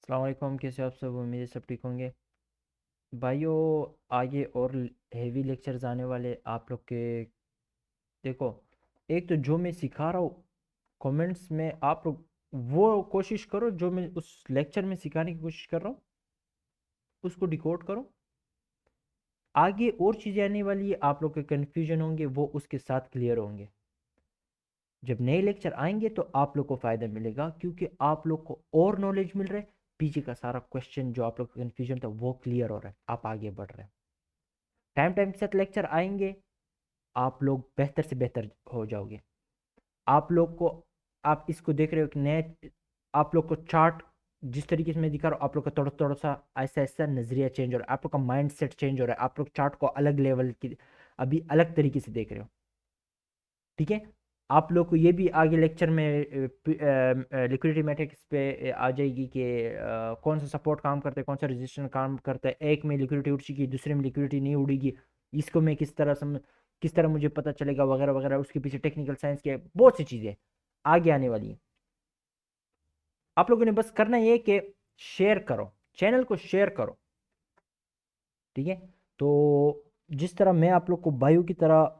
अस्सलाम वालेकुम, कैसे हो आप सब? उम्मीद है सब ठीक होंगे भाइयों। आगे और हेवी लेक्चर्स आने वाले आप लोग के। देखो, एक तो जो मैं सिखा रहा हूँ कमेंट्स में आप लोग वो कोशिश करो, जो मैं उस लेक्चर में सिखाने की कोशिश कर रहा हूँ उसको डिकोड करो। आगे और चीज़ें आने वाली है, आप लोग के कन्फ्यूजन होंगे वो उसके साथ क्लियर होंगे। जब नए लेक्चर आएंगे तो आप लोग को फ़ायदा मिलेगा, क्योंकि आप लोग को और नॉलेज मिल रहा है। पीछे का सारा क्वेश्चन जो आप लोग का कन्फ्यूजन था वो क्लियर हो रहा है, आप आगे बढ़ रहे हैं। टाइम टाइम के साथ लेक्चर आएंगे, आप लोग बेहतर से बेहतर हो जाओगे। आप लोग को, आप इसको देख रहे हो कि नए, आप लोग को चार्ट जिस तरीके से मैं दिखा रहा हूँ, आप लोग का थोड़ा थोड़ा सा ऐसा ऐसा नजरिया चेंज हो रहा है, आप लोग का माइंड सेट चेंज हो रहा है, आप लोग चार्ट को अलग लेवल की, अभी अलग तरीके से देख रहे हो। ठीक है। आप लोग को ये भी आगे लेक्चर में लिक्विडिटी मैट्रिक्स पे आ जाएगी कि कौन सा सपोर्ट काम करता है, कौन सा रेजिस्टेंस काम करता है। एक में लिक्विडिटी उड़ेगी, दूसरे में लिक्विडिटी नहीं उड़ेगी। इसको मैं किस तरह मुझे पता चलेगा, वगैरह वगैरह। उसके पीछे टेक्निकल साइंस के बहुत सी चीज़ें आगे आने वाली हैं। आप लोगों ने बस करना ये कि शेयर करो, चैनल को शेयर करो। ठीक है। तो जिस तरह मैं आप लोग को बायो की तरह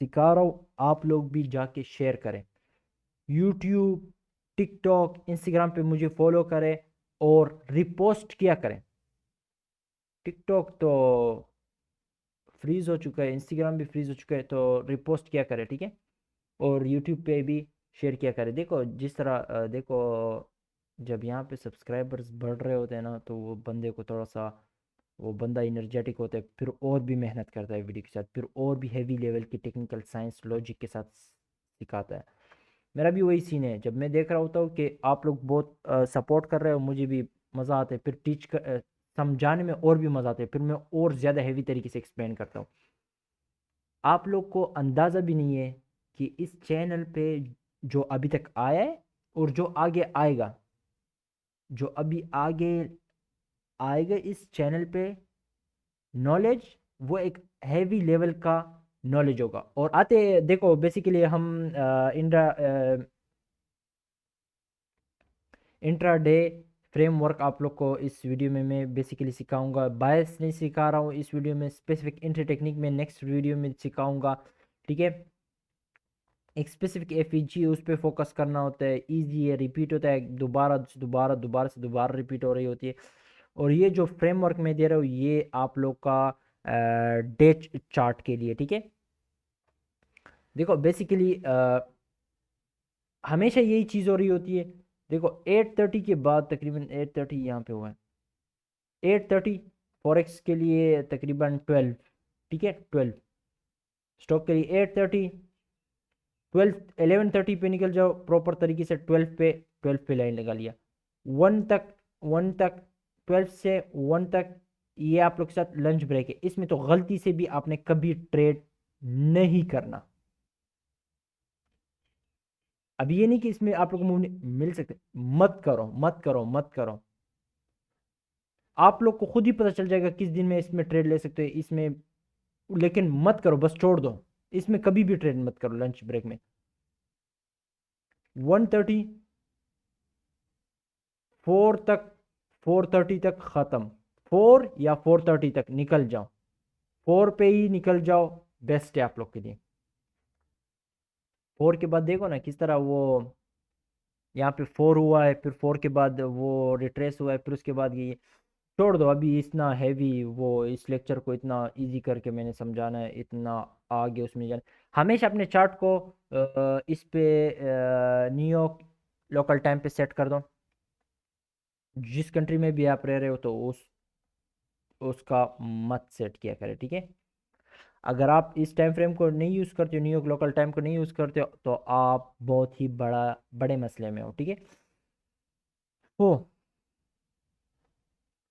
सिखा रहा हूँ, आप लोग भी जाके शेयर करें। यूट्यूब, टिकटॉक, इंस्टाग्राम पे मुझे फॉलो करें और रिपोस्ट किया करें। टिकटॉक तो फ्रीज हो चुका है, इंस्टाग्राम भी फ्रीज हो चुका है, तो रिपोस्ट किया करें। ठीक है। और यूट्यूब पे भी शेयर किया करें। देखो जिस तरह देखो, जब यहाँ पे सब्सक्राइबर्स बढ़ रहे होते हैं ना, तो वो बंदे को थोड़ा सा, वो बंदा इनर्जेटिक होता है, फिर और भी मेहनत करता है वीडियो के साथ, फिर और भी हैवी लेवल की टेक्निकल साइंस लॉजिक के साथ सिखाता है। मेरा भी वही सीन है, जब मैं देख रहा होता हूँ कि आप लोग बहुत सपोर्ट कर रहे हो, मुझे भी मज़ा आता है। फिर समझाने में और भी मज़ा आता है, फिर मैं और ज़्यादा हैवी तरीके से एक्सप्लेन करता हूँ। आप लोग को अंदाज़ा भी नहीं है कि इस चैनल पे जो अभी तक आया है और जो आगे आएगा, जो अभी आगे आएगा इस चैनल पे नॉलेज, वो एक हैवी लेवल का नॉलेज होगा। और आते देखो, बेसिकली हम इंट्रा इंट्राडे फ्रेमवर्क आप लोग को इस वीडियो में मैं बेसिकली सिखाऊंगा। बायस नहीं सिखा रहा हूँ इस वीडियो में, स्पेसिफिक इंट्री टेक्निक में नेक्स्ट वीडियो में सिखाऊंगा। ठीक है। एक स्पेसिफिक एफईजी उस पर फोकस करना होता है, इजी है, रिपीट होता है, दोबारा दोबारा दोबारा से दोबारा रिपीट हो रही होती है। और ये जो फ्रेमवर्क मैं दे रहा हूँ ये आप लोग का डे चार्ट के लिए। ठीक है। देखो बेसिकली हमेशा यही चीज़ हो रही होती है। देखो 8:30 के बाद, तकरीबन 8:30 यहाँ पे हुआ है, 8:30 फॉरेक्स के लिए तकरीबन 12। ठीक है, 12 स्टॉप करिए। 8:30, 12, 11:30 पे निकल जाओ प्रॉपर तरीके से। 12 पे लाइन लगा लिया। 1 तक, 1 तक, 12 से 1 तक, ये आप लोग के साथ लंच ब्रेक है। इसमें तो गलती से भी आपने कभी ट्रेड नहीं करना। अब ये नहीं कि इसमें आप लोग को मूव मिल सकते, मत करो मत करो मत करो। आप लोग को खुद ही पता चल जाएगा किस दिन में इसमें ट्रेड ले सकते हो इसमें, लेकिन मत करो, बस छोड़ दो। इसमें कभी भी ट्रेड मत करो लंच ब्रेक में। 1:30, 4 तक, 4:30 तक खत्म। 4 या 4:30 तक निकल जाओ, 4 पे ही निकल जाओ, बेस्ट है आप लोग के लिए। 4 के बाद देखो ना किस तरह वो, यहाँ पे 4 हुआ है, फिर 4 के बाद वो रिट्रेस हुआ है, फिर उसके बाद ये छोड़ दो। अभी इतना हैवी वो, इस लेक्चर को इतना इजी करके मैंने समझाना है, इतना आगे उसमें जाना। हमेशा अपने चार्ट को इस पे न्यूयॉर्क लोकल टाइम पे सेट कर दो। जिस कंट्री में भी आप रह रहे हो तो उसका मत सेट किया करें। ठीक है। अगर आप इस टाइम फ्रेम को नहीं यूज़ करते हो, न्यूयॉर्क लोकल टाइम को नहीं यूज़ करते हो, तो आप बहुत ही बड़े मसले में हो। ठीक है। हो,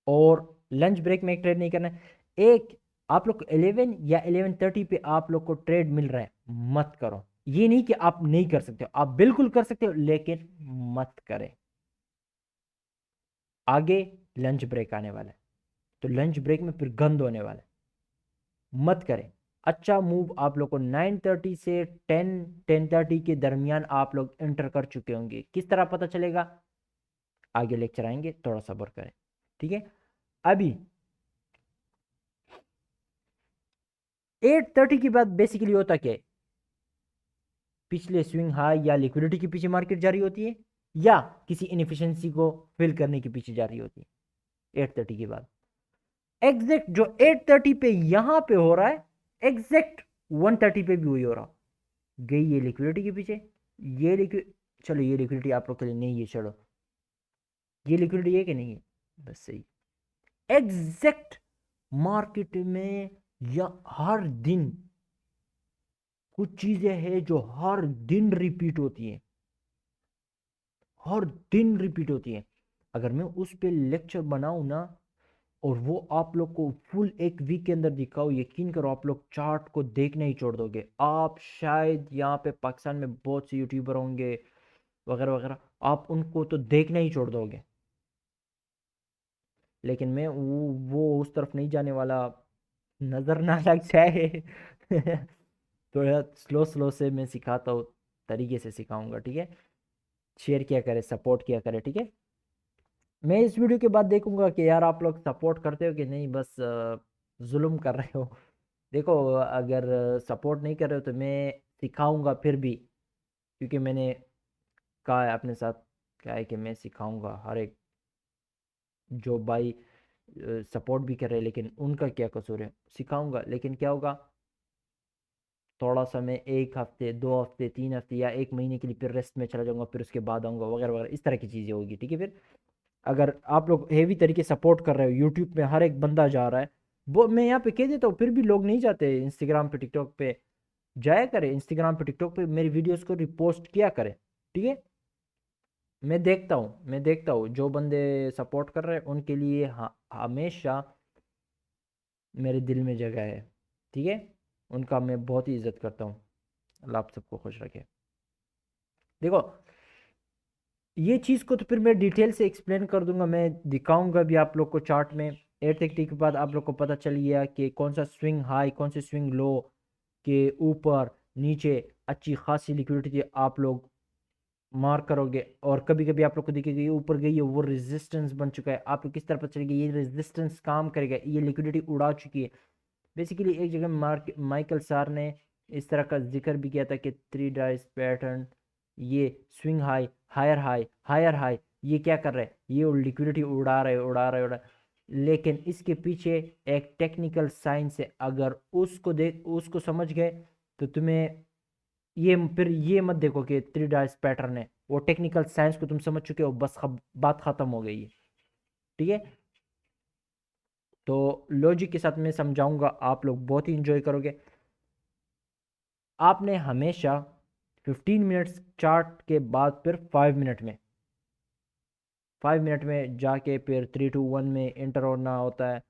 और लंच ब्रेक में एक ट्रेड नहीं करना है। एक, आप लोग को 11 या 11:30 पे आप लोग को ट्रेड मिल रहा है, मत करो। ये नहीं कि आप नहीं कर सकते हो, आप बिल्कुल कर सकते हो, लेकिन मत करें। आगे लंच ब्रेक आने वाला है, तो लंच ब्रेक में फिर गंद होने वाला है, मत करें। अच्छा मूव आप लोग को 9:30 से 10:30 के दरमियान आप लोग एंटर कर चुके होंगे। किस तरह पता चलेगा? आगे लेक्चर आएंगे, थोड़ा सब्र करें, ठीक है। अभी 8:30 के बाद बेसिकली होता क्या है, पिछले स्विंग हाई या लिक्विडिटी के पीछे मार्केट जारी होती है, या किसी इनएफिशिएंसी को फिल करने के पीछे जारी होती है 8:30 के बाद। एग्जैक्ट जो 8:30 पे यहां पे हो रहा है, एग्जैक्ट 1:30 पे भी वही हो रहा, गई ये लिक्विडिटी के पीछे, ये लिक्विड, चलो ये लिक्विडिटी आप लोग के लिए नहीं है, चलो ये लिक्विडिटी है कि नहीं है, बस सही। एग्जैक्ट मार्केट में या हर दिन कुछ चीजें हैं जो हर दिन रिपीट होती हैं, हर दिन रिपीट होती हैं। अगर मैं उस पे लेक्चर बनाऊं ना, और वो आप लोग को फुल एक वीक के अंदर दिखाओ, यकीन करो आप लोग चार्ट को देखना ही छोड़ दोगे। आप शायद यहाँ पे पाकिस्तान में बहुत से यूट्यूबर होंगे वगैरह वगैरह, आप उनको तो देखना ही छोड़ दोगे, लेकिन मैं वो उस तरफ नहीं जाने वाला, नजर ना लग जाए। थोड़ा स्लो स्लो से मैं सिखाता हूँ, तरीके से सिखाऊंगा, ठीक है। शेयर किया करे, सपोर्ट किया करे, ठीक है। मैं इस वीडियो के बाद देखूंगा कि यार आप लोग सपोर्ट करते हो कि नहीं, बस जुल्म कर रहे हो। देखो, अगर सपोर्ट नहीं कर रहे हो तो मैं सिखाऊंगा फिर भी, क्योंकि मैंने कहा है अपने साथ, क्या है कि मैं सिखाऊंगा हर एक, जो भाई सपोर्ट भी कर रहे हैं, लेकिन उनका क्या कसूर है, सिखाऊंगा। लेकिन क्या होगा, थोड़ा सा मैं 1 हफ्ते 2 हफ्ते 3 हफ्ते या 1 महीने के लिए फिर रेस्ट में चला जाऊंगा, फिर उसके बाद आऊंगा वगैरह वगैरह, इस तरह की चीज़ें होगी, ठीक है। फिर अगर आप लोग हेवी तरीके सपोर्ट कर रहे हो, यूट्यूब में हर एक बंदा जा रहा है, वो मैं यहाँ पे कह देता हूँ, फिर भी लोग नहीं जाते इंस्टाग्राम पे टिकटॉक पे, जाया करे इंस्टाग्राम पे टिकटॉक पे, मेरी वीडियोस को रिपोस्ट किया करे, ठीक है। मैं देखता हूँ जो बंदे सपोर्ट कर रहे हैं उनके लिए हमेशा मेरे दिल में जगह है, ठीक है। उनका मैं बहुत ही इज्जत करता हूँ। अल्लाह आप सबको खुश रखे। देखो, ये चीज़ को तो फिर मैं डिटेल से एक्सप्लेन कर दूंगा, मैं दिखाऊंगा भी आप लोग को चार्ट में। 8:30 के बाद आप लोग को पता चल गया कि कौन सा स्विंग हाई कौन से स्विंग लो के ऊपर नीचे अच्छी खासी लिक्विडिटी आप लोग मार्क करोगे, और कभी कभी आप लोग को दिखेगा ये ऊपर गई है, वो रेजिस्टेंस बन चुका है, आप लोग किस तरह पता चलेगा ये रेजिस्टेंस काम करेगा, ये लिक्विडिटी उड़ा चुकी है। बेसिकली एक जगह माइकल सार ने इस तरह का जिक्र भी किया था कि 3 डाइस पैटर्न, ये swing high higher high higher high, ये क्या कर रहा है, ये लिक्विडिटी उड़ा रहे उड़ा रहे उड़ा रहे। लेकिन इसके पीछे एक टेक्निकल साइंस है, अगर उसको देख उसको समझ गए तो तुम्हें ये फिर ये मत देखो कि 3 डाइस पैटर्न है, वो टेक्निकल साइंस को तुम समझ चुके हो, बस बात खत्म हो गई है, ठीक है। तो लॉजिक के साथ मैं समझाऊंगा, आप लोग बहुत ही इंजॉय करोगे। आपने हमेशा 15 मिनट्स चार्ट के बाद फिर 5 मिनट में, 5 मिनट में जाके फिर 3 to 1 में इंटर होना होता है,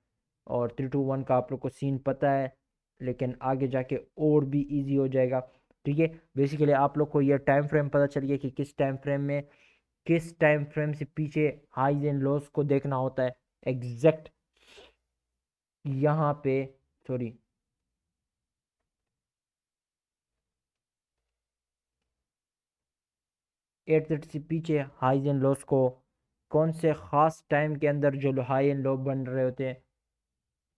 और 3 to 1 का आप लोग को सीन पता है, लेकिन आगे जाके और भी इजी हो जाएगा, ठीक है। बेसिकली आप लोग को ये टाइम फ्रेम पता चल गया कि किस टाइम फ्रेम से पीछे हाईज एंड लॉस को देखना होता है, एग्जैक्ट यहाँ पे, सॉरी, 8:30 से पीछे हाईज एंड लॉस को कौन से खास टाइम के अंदर जो हाई एंड लो बन रहे होते हैं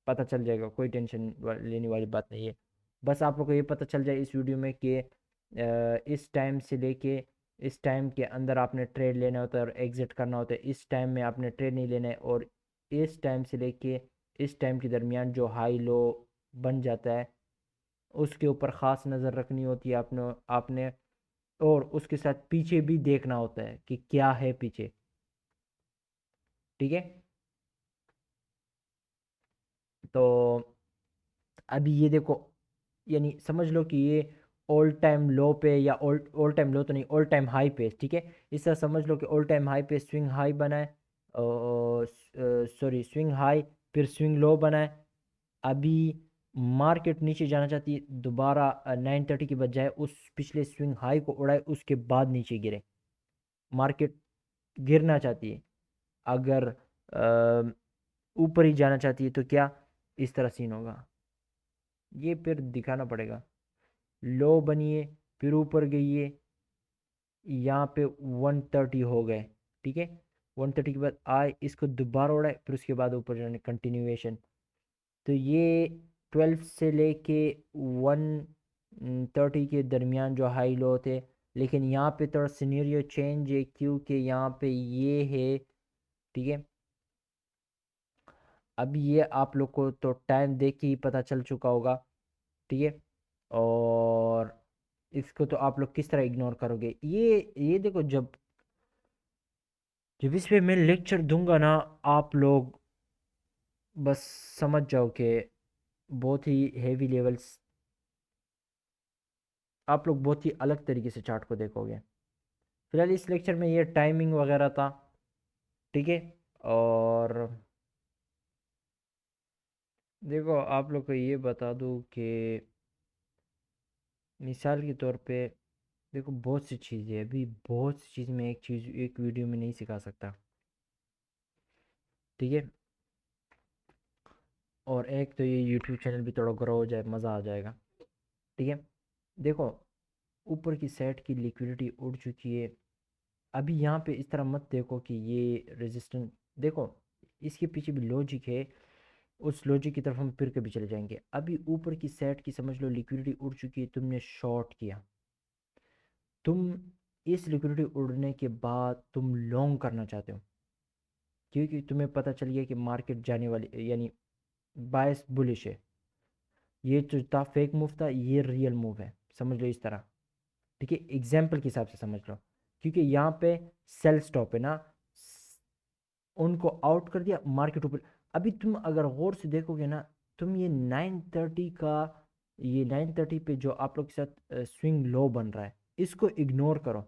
पता चल जाएगा, कोई टेंशन लेने वाली बात नहीं है। बस आप लोग को ये पता चल जाए इस वीडियो में कि इस टाइम से लेके इस टाइम के अंदर आपने ट्रेड लेना होता है और एग्जिट करना होता है, इस टाइम में आपने ट्रेड नहीं लेना है, और इस टाइम से लेके इस टाइम के दरमियान जो हाई लो बन जाता है उसके ऊपर ख़ास नज़र रखनी होती है आपने। और उसके साथ पीछे भी देखना होता है कि क्या है पीछे, ठीक है। तो अभी ये देखो, यानी समझ लो कि ये ऑल टाइम लो पे, या ऑल ऑल टाइम लो तो नहीं, ऑल टाइम हाई पे, ठीक है। इस तरह समझ लो कि ऑल टाइम हाई पे स्विंग हाई बना है, सॉरी स्विंग हाई, फिर स्विंग लो बना है। अभी मार्केट नीचे जाना चाहती है, दोबारा 9:30 के बजाय उस पिछले स्विंग हाई को उड़ाए, उसके बाद नीचे गिरे, मार्केट गिरना चाहती है। अगर ऊपर ही जाना चाहती है तो क्या इस तरह सीन होगा, ये फिर दिखाना पड़ेगा। लो बनिए, फिर ऊपर गई है, यहाँ पे 130 हो गए, ठीक है। 130 के बाद आई, इसको दोबारा उड़ाए, फिर उसके बाद ऊपर जाने कंटिन्यूएशन। तो ये 12 से लेके 130 के दरमियान जो हाई लो थे। लेकिन यहाँ पे थोड़ा सिनेरियो चेंज है, क्योंकि यहाँ पे ये है, ठीक है। अब ये आप लोग को तो टाइम देख के ही पता चल चुका होगा, ठीक है। और इसको तो आप लोग किस तरह इग्नोर करोगे? ये देखो, जब जब इस पे मैं लेक्चर दूंगा ना, आप लोग बस समझ जाओ कि बहुत ही हैवी लेवल्स, आप लोग बहुत ही अलग तरीके से चार्ट को देखोगे। फिलहाल इस लेक्चर में ये टाइमिंग वगैरह था, ठीक है। और देखो, आप लोग को ये बता दूं कि मिसाल के तौर पे देखो, बहुत सी चीज़ें अभी, बहुत सी चीज़ मैं एक चीज़ एक वीडियो में नहीं सिखा सकता, ठीक है। और एक तो ये यूट्यूब चैनल भी थोड़ा ग्रो हो जाए, मज़ा आ जाएगा, ठीक है। देखो, ऊपर की साइड की लिक्विडिटी उड़ चुकी है। अभी यहाँ पे इस तरह मत देखो कि ये रेजिस्टेंस, देखो इसके पीछे भी लॉजिक है, उस लॉजिक की तरफ हम फिर कभी चले जाएंगे। अभी ऊपर की साइड की समझ लो लिक्विडिटी उड़ चुकी है, तुमने शॉर्ट किया, तुम इस लिक्विडिटी उड़ने के बाद तुम लॉन्ग करना चाहते हो, क्योंकि तुम्हें पता चल गया कि मार्केट जाने वाली, यानी बायस बुलिश है। ये जो था फेक मूव था, ये रियल मूव है, समझ लो इस तरह, ठीक है। एग्जाम्पल के हिसाब से समझ लो, क्योंकि यहाँ पे सेल स्टॉप है ना, उनको आउट कर दिया, मार्केट ऊपर। अभी तुम अगर गौर से देखोगे ना, तुम ये 930 का, ये 930 पे जो आप लोग के साथ स्विंग लो बन रहा है, इसको इग्नोर करो।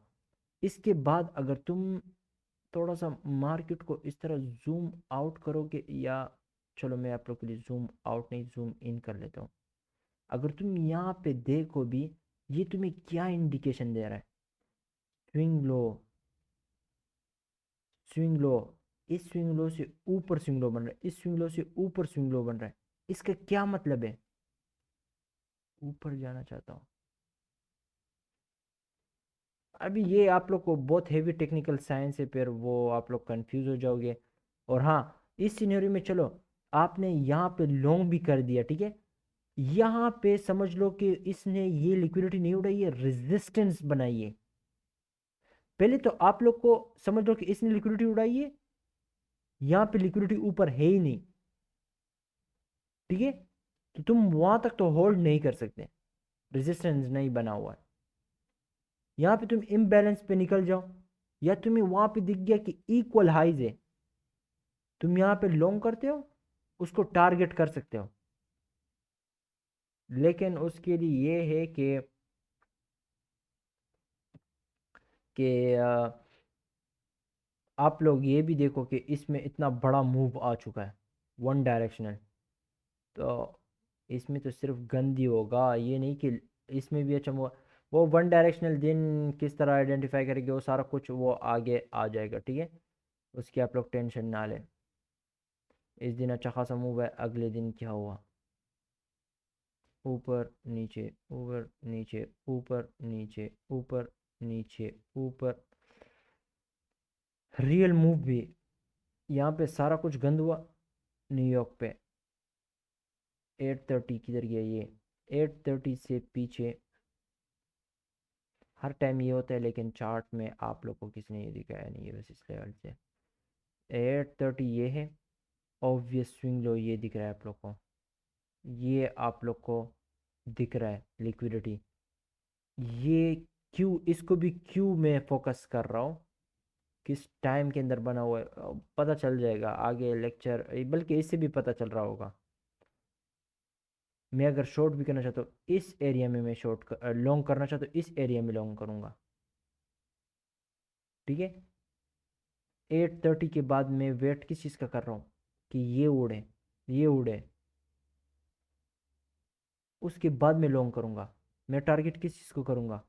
इसके बाद अगर तुम थोड़ा सा मार्केट को इस तरह जूम आउट करोगे, या चलो मैं आप लोग के लिए जूम आउट नहीं जूम इन कर लेता हूँ। अगर तुम यहाँ पे देखो भी, ये तुम्हें क्या इंडिकेशन दे रहा है? स्विंग लो, स्विंग लो, इस स्विंग लो से ऊपर स्विंग लो बन रहा है, इस स्विंग लो से ऊपर स्विंग लो बन रहा है। इसका क्या मतलब है? ऊपर जाना चाहता हूँ। अभी ये आप लोग को बहुत हेवी टेक्निकल साइंस है, फिर वो आप लोग कंफ्यूज हो जाओगे। और हाँ, इस सिनेरियो में चलो, आपने यहाँ पे लॉन्ग भी कर दिया, ठीक है। यहाँ पे समझ लो कि इसने ये लिक्विडिटी नहीं उड़ाई है, रेजिस्टेंस बनाई है। पहले तो आप लोग को समझ लो कि इसने लिक्विडिटी उड़ाई है, यहाँ पे लिक्विडिटी ऊपर है ही नहीं, ठीक है। तो तुम वहां तक तो होल्ड नहीं कर सकते, रेजिस्टेंस नहीं बना हुआ है। यहाँ पे तुम इम्बैलेंस पे निकल जाओ, या तुम्हें वहां पे दिख गया कि इक्वल हाइज है, तुम यहाँ पे लॉन्ग करते हो, उसको टारगेट कर सकते हो। लेकिन उसके लिए ये है कि आप लोग ये भी देखो कि इसमें इतना बड़ा मूव आ चुका है, वन डायरेक्शनल। तो इसमें तो सिर्फ गंद ही होगा, ये नहीं कि इसमें भी अच्छा वो वन डायरेक्शनल दिन किस तरह आइडेंटिफाई करेंगे, वो सारा कुछ वो आगे आ जाएगा, ठीक है। उसकी आप लोग टेंशन ना लें। इस दिन अच्छा खासा मूव है, अगले दिन क्या हुआ? ऊपर नीचे, ऊपर नीचे, ऊपर नीचे, ऊपर नीचे, ऊपर, रियल मूव भी। यहाँ पे सारा कुछ गंद हुआ, न्यूयॉर्क पे 830 किधर गया ये? 830 से पीछे हर टाइम ये होता है, लेकिन चार्ट में आप लोग को किसने ये दिखाया नहीं है, बस इस लेवल से 830 ये है। ऑब्वियस स्विंग लो ये दिख रहा है आप लोग को, ये आप लोग को दिख रहा है लिक्विडिटी। ये क्यू, इसको भी क्यू में फोकस कर रहा हूँ, किस टाइम के अंदर बना हुआ है, पता चल जाएगा आगे लेक्चर, बल्कि इससे भी पता चल रहा होगा। मैं अगर शॉर्ट भी करना चाहता हूँ इस एरिया में, मैं शॉर्ट लॉन्ग करना चाहता हूँ इस एरिया में लॉन्ग करूँगा, ठीक है। 830 के बाद मैं वेट किस चीज़ का कर रहा हूँ कि ये उड़े, ये उड़े, उसके बाद मैं लॉन्ग करूँगा। मैं टारगेट किस चीज़ को करूँगा?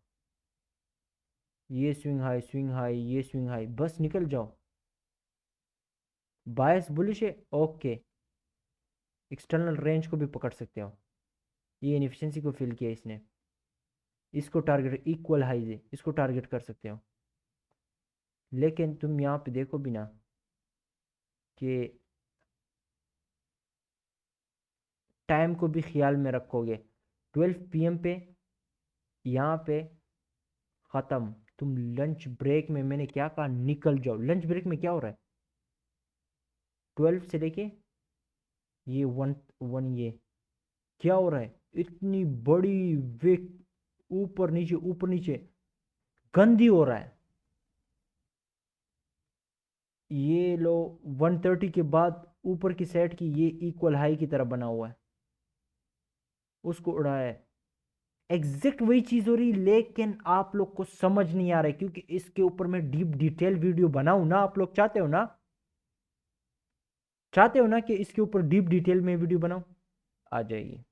ये स्विंग हाई, स्विंग हाई, ये स्विंग हाई, बस निकल जाओ। बायस बुलिश है, ओके, एक्सटर्नल रेंज को भी पकड़ सकते हो। ये इनएफिशिएंसी को फिल किया इसने, इसको टारगेट, इक्वल हाई है, इसको टारगेट कर सकते हो। लेकिन तुम यहाँ पे देखो भी ना, कि टाइम को भी ख्याल में रखोगे। 12 PM पे यहाँ पे ख़त्म। तुम लंच ब्रेक में, मैंने क्या कहा, निकल जाओ। लंच ब्रेक में क्या हो रहा है? 12 से लेके ये 1 ये क्या हो रहा है? इतनी बड़ी वे ऊपर नीचे ऊपर नीचे गंदी हो रहा है। ये लो 130 के बाद ऊपर की साइड की ये इक्वल हाई की तरह बना हुआ है, उसको उड़ाया है। एग्जैक्ट वही चीज हो रही, लेकिन आप लोग को समझ नहीं आ रहा है क्योंकि इसके ऊपर मैं डीप डिटेल वीडियो बनाऊं ना। आप लोग चाहते हो ना, चाहते हो ना कि इसके ऊपर डीप डिटेल में वीडियो बनाऊं? आ जाइए।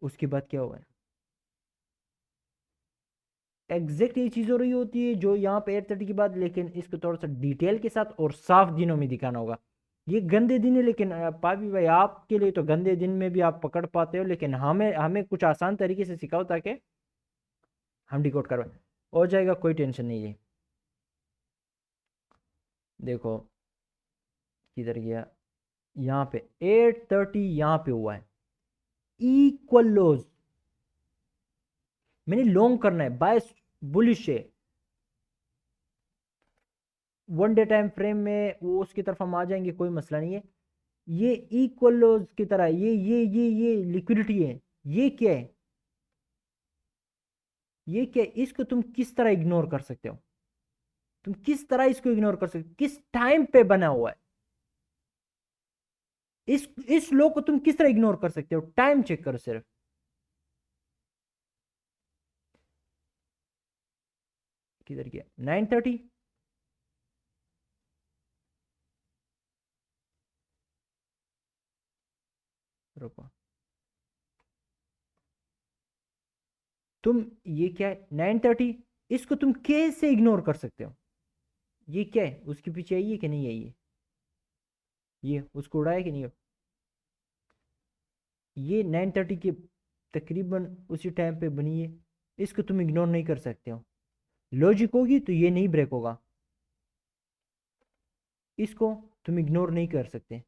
उसके बाद क्या हुआ है? एग्जैक्ट ये चीज हो रही होती है जो यहाँ पे 8:30 के बाद, लेकिन इसको थोड़ा सा डिटेल के साथ और साफ दिनों में दिखाना होगा। ये गंदे दिन है, लेकिन पापी भाई आपके लिए तो गंदे दिन में भी आप पकड़ पाते हो, लेकिन हमें हमें कुछ आसान तरीके से सिखाओ ताकि हम डिकोड करवाएं। हो जाएगा, कोई टेंशन नहीं है। देखो किधर गया, यहाँ पे 8:30 यहाँ पे हुआ है। इक्वल लोज मैंने लॉन्ग करना है बाय बुलिश है। 1 डे टाइम फ्रेम में वो उसकी तरफ हम आ जाएंगे, कोई मसला नहीं है। ये इक्वल लोज की तरह, ये लिक्विडिटी है। ये क्या है? ये क्या है? इसको तुम किस तरह इग्नोर कर सकते हो? तुम किस तरह इसको इग्नोर कर सकते हो? किस टाइम पे बना हुआ है? इस लो को तुम किस तरह इग्नोर कर सकते हो? टाइम चेक करो सिर्फ। किधर गया? 9:30। रुको, तुम ये क्या है 9:30? इसको तुम कैसे इग्नोर कर सकते हो? ये क्या है? उसके पीछे आई है कि नहीं आई है? ये उसको उड़ाया कि नहीं? ये 9:30 के तकरीबन उसी टाइम पे बनी है। इसको तुम इग्नोर नहीं कर सकते हो। लॉजिक होगी तो ये नहीं ब्रेक होगा। इसको तुम इग्नोर नहीं कर सकते।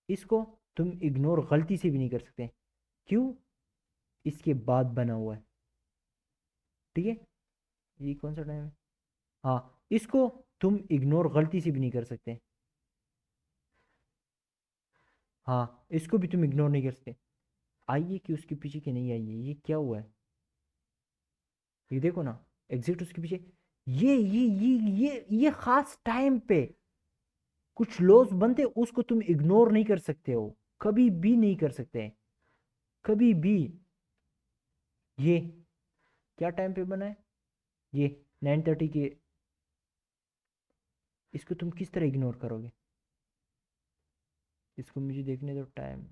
इसको तुम इग्नोर गलती से भी नहीं कर सकते। क्यों? इसके बाद बना हुआ है। ठीक है, ये कौन सा टाइम है? हाँ, इसको तुम इग्नोर गलती से भी नहीं कर सकते। हाँ, इसको भी तुम इग्नोर नहीं कर सकते। आइए कि उसके पीछे के नहीं आइए, ये क्या हुआ है? ये देखो ना, एग्जिट उसके पीछे। ये खास टाइम पे कुछ लॉस बनते, उसको तुम इग्नोर नहीं कर सकते हो, कभी भी नहीं कर सकते, कभी भी। ये क्या टाइम पे बना है? ये 9:30 के। इसको तुम किस तरह इग्नोर करोगे? इसको मुझे देखने दो टाइम।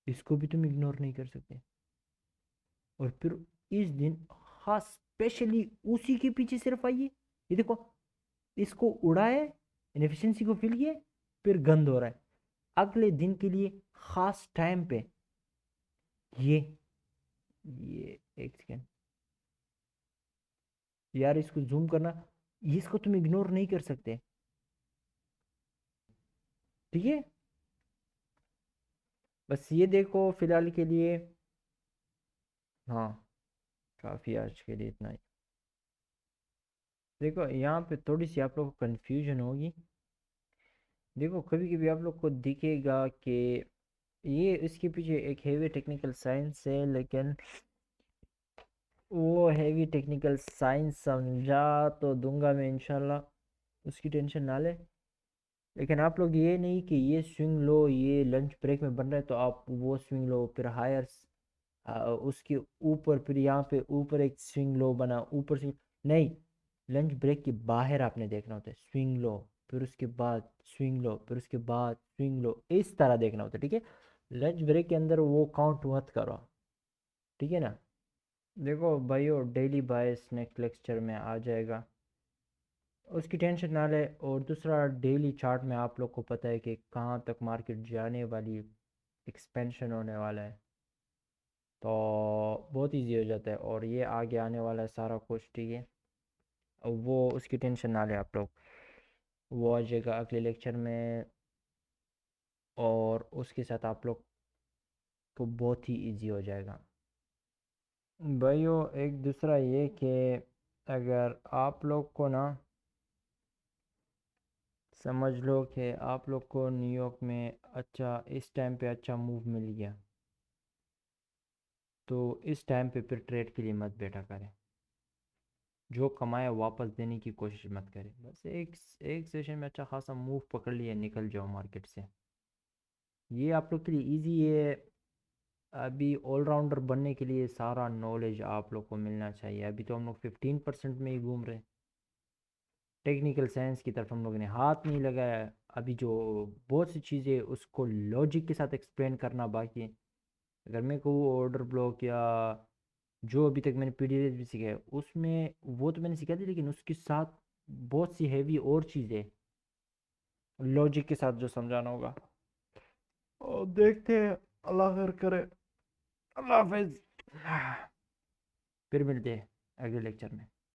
इसको भी तुम इग्नोर नहीं कर सकते। और फिर इस दिन खास स्पेशली उसी के पीछे सिर्फ आइए। ये देखो, इसको उड़ाए, इनएफिशिएंसी को फील किए, फिर गंद हो रहा है। अगले दिन के लिए खास टाइम पे ये ये एक सेकेंड यार, इसको जूम करना। इसको तुम इग्नोर नहीं कर सकते। ठीक है, बस ये देखो फिलहाल के लिए। हाँ, काफ़ी आज के लिए इतना ही। देखो यहाँ पे थोड़ी सी आप लोग को कन्फ्यूजन होगी। देखो कभी कभी आप लोग को दिखेगा कि ये इसके पीछे एक हेवी टेक्निकल साइंस है, लेकिन वो हैवी टेक्निकल साइंस समझा तो दूंगा मैं इंशाल्लाह, उसकी टेंशन ना ले। लेकिन आप लोग ये नहीं कि ये स्विंग लो, ये लंच ब्रेक में बन रहा है तो आप वो स्विंग लो, फिर हायर उसके ऊपर, फिर यहाँ पे ऊपर एक स्विंग लो बना, ऊपर से नहीं। लंच ब्रेक के बाहर आपने देखना होता है स्विंग लो, फिर उसके बाद स्विंग लो, फिर उसके बाद स्विंग लो, इस तरह देखना होता है। ठीक है, लंच ब्रेक के अंदर वो काउंट मत करो। ठीक है ना? देखो भाइयों, डेली बायस नेक्स्ट लेक्चर में आ जाएगा, उसकी टेंशन ना ले। और दूसरा, डेली चार्ट में आप लोग को पता है कि कहाँ तक मार्केट जाने वाली, एक्सपेंशन होने वाला है। तो बहुत इजी हो जाता है, और ये आगे आने वाला है सारा कुछ, ठीक है। वो उसकी टेंशन ना लें आप लोग, वो आ जाएगा अगले लेक्चर में, और उसके साथ आप लोग को बहुत ही इजी हो जाएगा। भाइयों एक दूसरा ये कि अगर आप लोग को ना, समझ लो कि आप लोग को न्यूयॉर्क में अच्छा इस टाइम पे अच्छा मूव मिल गया, तो इस टाइम पे फिर ट्रेड के लिए मत बैठा करें। जो कमाया वापस देने की कोशिश मत करें। बस एक एक सेशन में अच्छा खासा मूव पकड़ लिया, निकल जाओ मार्केट से। ये आप लोग के लिए इजी है। अभी ऑलराउंडर बनने के लिए सारा नॉलेज आप लोग को मिलना चाहिए। अभी तो हम लोग 15% में ही घूम रहे हैं। टेक्निकल साइंस की तरफ हम लोगों ने हाथ नहीं लगाया। अभी जो बहुत सी चीज़ें उसको लॉजिक के साथ एक्सप्लेन करना बाकी है। अगर मैं कहूँ ऑर्डर ब्लॉक या जो अभी तक मैंने पीडीएफ भी सीखा है उसमें, वो तो मैंने सीखा थी, लेकिन उसके साथ बहुत सी हैवी और चीज़ें लॉजिक के साथ जो समझाना होगा। और देखते हैं, अल्लाह खैर करे। अल्लाह हाफिज। फिर मिलते हैं अगले लेक्चर में।